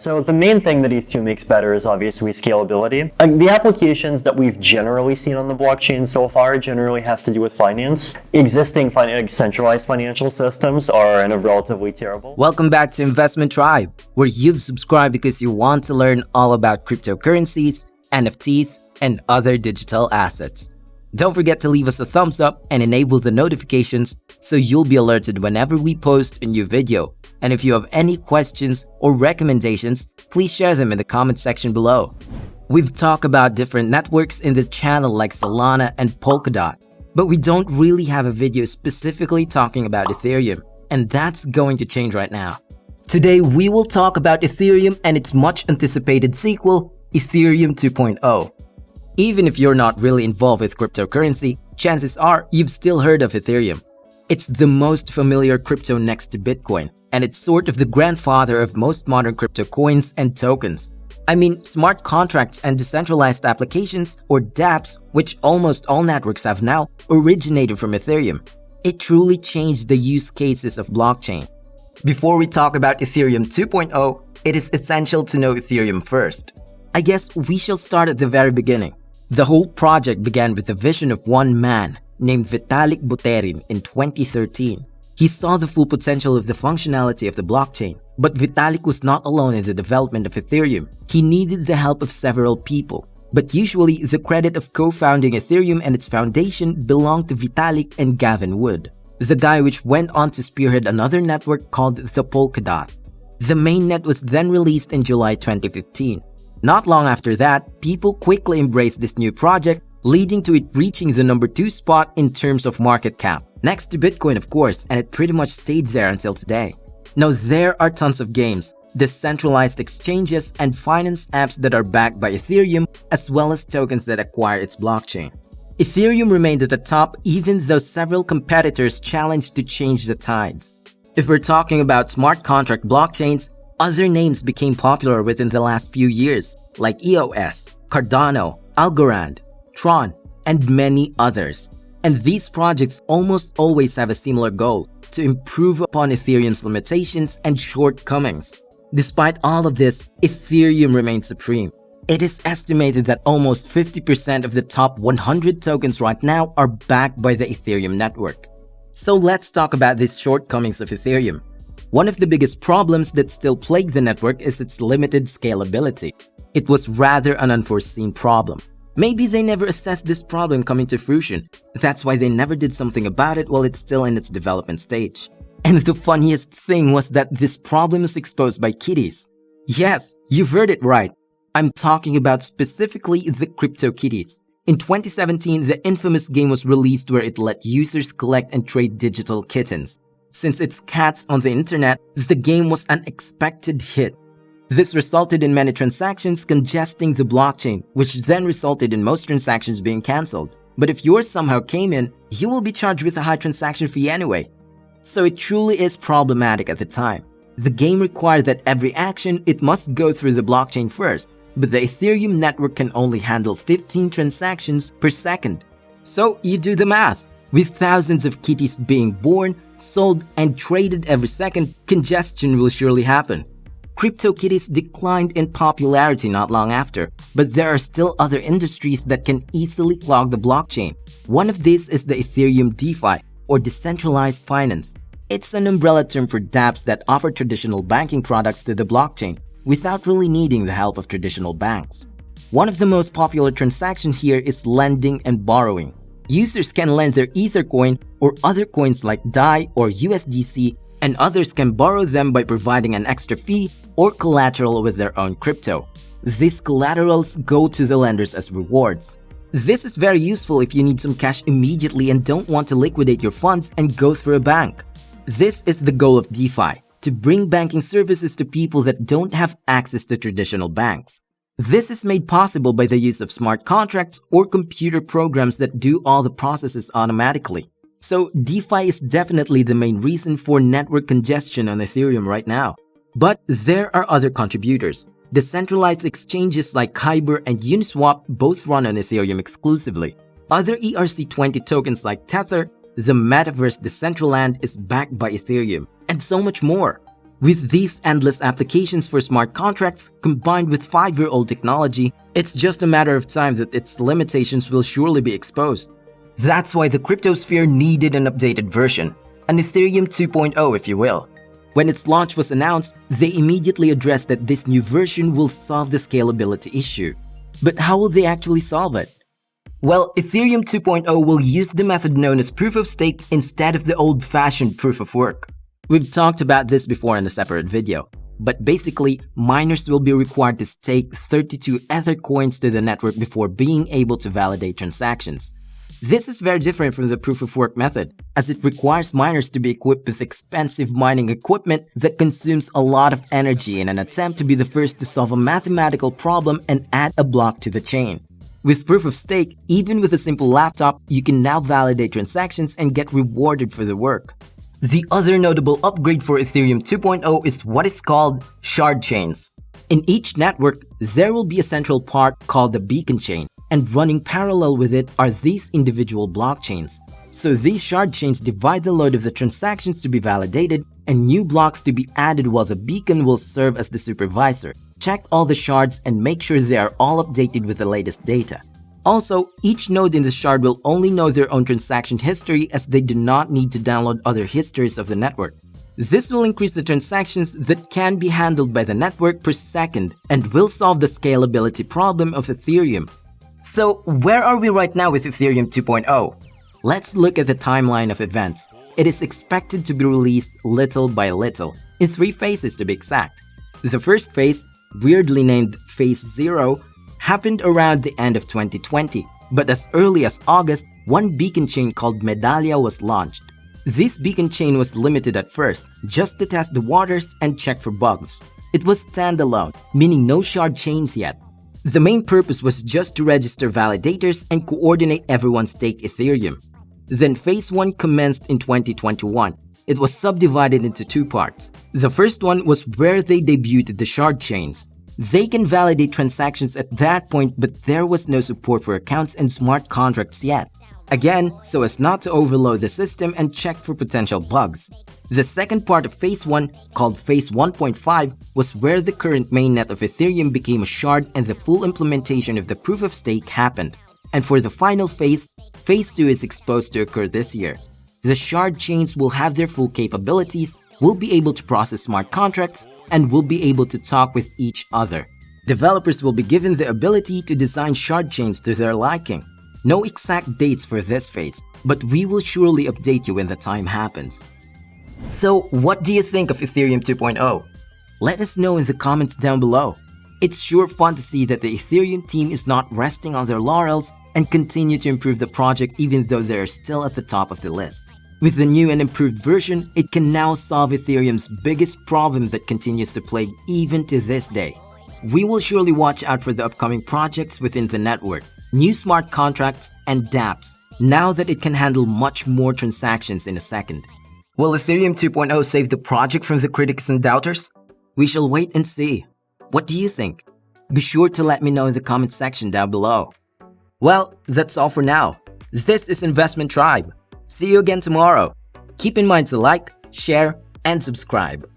So the main thing that ETH2 makes better is obviously scalability. The applications that we've generally seen on the blockchain so far generally have to do with finance. Existing centralized financial systems are in a relatively terrible. Welcome back to Investment Tribe, where you've subscribed because you want to learn all about cryptocurrencies, NFTs, and other digital assets. Don't forget to leave us a thumbs up and enable the notifications so you'll be alerted whenever we post a new video. And if you have any questions or recommendations, please share them in the comment section below. We've talked about different networks in the channel like Solana and Polkadot, but we don't really have a video specifically talking about Ethereum, and that's going to change right now. Today we will talk about Ethereum and its much anticipated sequel, Ethereum 2.0. Even if you're not really involved with cryptocurrency, chances are you've still heard of Ethereum. It's the most familiar crypto next to Bitcoin, and it's sort of the grandfather of most modern crypto coins and tokens. I mean, smart contracts and decentralized applications, or dApps, which almost all networks have now, originated from Ethereum. It truly changed the use cases of blockchain. Before we talk about Ethereum 2.0, it is essential to know Ethereum first. I guess we shall start at the very beginning. The whole project began with the vision of one man named VITALIK BUTERIN in 2013. He saw the full potential of the functionality of the blockchain, but VITALIK was not alone in the development of Ethereum. He needed the help of several people, but usually the credit of co-founding Ethereum and its foundation belonged to VITALIK and Gavin Wood, the guy which went on to spearhead another network called the Polkadot. The mainnet was then released in July 2015. Not long after that, people quickly embraced this new project, leading to it reaching the number 2 spot in terms of market cap. Next to Bitcoin, of course, and it pretty much stayed there until today. Now there are tons of games, decentralized exchanges, and finance apps that are backed by Ethereum, as well as tokens that acquire its blockchain. Ethereum remained at the top even though several competitors challenged to change the tides. If we're talking about smart contract blockchains, other names became popular within the last few years, like EOS, Cardano, Algorand, Tron, and many others. And these projects almost always have a similar goal, to improve upon Ethereum's limitations and shortcomings. Despite all of this, Ethereum remains supreme. It is estimated that almost 50% of the top 100 tokens right now are backed by the Ethereum network. So let's talk about these shortcomings of Ethereum. One of the biggest problems that still plague the network is its limited scalability. It was rather an unforeseen problem. Maybe they never assessed this problem coming to fruition. That's why they never did something about it while it's still in its development stage. And the funniest thing was that this problem was exposed by kitties. Yes, you've heard it right. I'm talking about specifically the CryptoKitties. In 2017, the infamous game was released where it let users collect and trade digital kittens. Since it's cats on the internet, the game was an expected hit. This resulted in many transactions congesting the blockchain, which then resulted in most transactions being cancelled. But if yours somehow came in, you will be charged with a high transaction fee anyway. So it truly is problematic at the time. The game required that every action, it must go through the blockchain first, but the Ethereum network can only handle 15 transactions per second. So you do the math. With thousands of kitties being born, sold, and traded every second, congestion will surely happen. CryptoKitties declined in popularity not long after, but there are still other industries that can easily clog the blockchain. One of these is the Ethereum DeFi, or decentralized finance. It's an umbrella term for dApps that offer traditional banking products to the blockchain without really needing the help of traditional banks. One of the most popular transactions here is lending and borrowing. Users can lend their Ether coin or other coins like DAI or USDC, and others can borrow them by providing an extra fee or collateral with their own crypto. These collaterals go to the lenders as rewards. This is very useful if you need some cash immediately and don't want to liquidate your funds and go through a bank. This is the goal of DeFi, to bring banking services to people that don't have access to traditional banks. This is made possible by the use of smart contracts or computer programs that do all the processes automatically. So DeFi is definitely the main reason for network congestion on Ethereum right now. But there are other contributors. Decentralized exchanges like Kyber and Uniswap both run on Ethereum exclusively. Other ERC20 tokens like Tether, the metaverse Decentraland is backed by Ethereum, and so much more. With these endless applications for smart contracts combined with 5-year-old technology, it's just a matter of time that its limitations will surely be exposed. That's why the cryptosphere needed an updated version, an Ethereum 2.0 if you will. When its launch was announced, they immediately addressed that this new version will solve the scalability issue. But how will they actually solve it? Well, Ethereum 2.0 will use the method known as proof of stake instead of the old-fashioned proof of work. We've talked about this before in a separate video, but basically, miners will be required to stake 32 Ether coins to the network before being able to validate transactions. This is very different from the proof of work method, as it requires miners to be equipped with expensive mining equipment that consumes a lot of energy in an attempt to be the first to solve a mathematical problem and add a block to the chain. With proof of stake, even with a simple laptop, you can now validate transactions and get rewarded for the work. The other notable upgrade for Ethereum 2.0 is what is called shard chains. In each network, there will be a central part called the beacon chain, and running parallel with it are these individual blockchains. So these shard chains divide the load of the transactions to be validated and new blocks to be added, while the beacon will serve as the supervisor. Check all the shards and make sure they are all updated with the latest data. Also, each node in the shard will only know their own transaction history, as they do not need to download other histories of the network. This will increase the transactions that can be handled by the network per second and will solve the scalability problem of Ethereum. So, where are we right now with Ethereum 2.0? Let's look at the timeline of events. It is expected to be released little by little, in 3 phases to be exact. The first phase, weirdly named Phase 0, happened around the end of 2020, but as early as August, one beacon chain called Medallia was launched. This beacon chain was limited at first, just to test the waters and check for bugs. It was standalone, meaning no shard chains yet. The main purpose was just to register validators and coordinate everyone's stake Ethereum. Then Phase 1 commenced in 2021. It was subdivided into 2 parts. The first one was where they debuted the shard chains. They can validate transactions at that point, but there was no support for accounts and smart contracts yet. Again, so as not to overload the system and check for potential bugs. The second part of Phase 1, called Phase 1.5, was where the current mainnet of Ethereum became a shard and the full implementation of the proof of stake happened. And for the final phase, Phase 2 is exposed to occur this year. The shard chains will have their full capabilities, will be able to process smart contracts, and will be able to talk with each other. Developers will be given the ability to design shard chains to their liking. No exact dates for this phase, but we will surely update you when the time happens. So, what do you think of Ethereum 2.0? Let us know in the comments down below. It's sure fun to see that the Ethereum team is not resting on their laurels and continue to improve the project even though they are still at the top of the list. With the new and improved version, it can now solve Ethereum's biggest problem that continues to plague even to this day. We will surely watch out for the upcoming projects within the network, new smart contracts, and dApps, now that it can handle much more transactions in a second. Will Ethereum 2.0 save the project from the critics and doubters? We shall wait and see. What do you think? Be sure to let me know in the comment section down below. Well, that's all for now. This is Investment Tribe. See you again tomorrow. Keep in mind to like, share, and subscribe.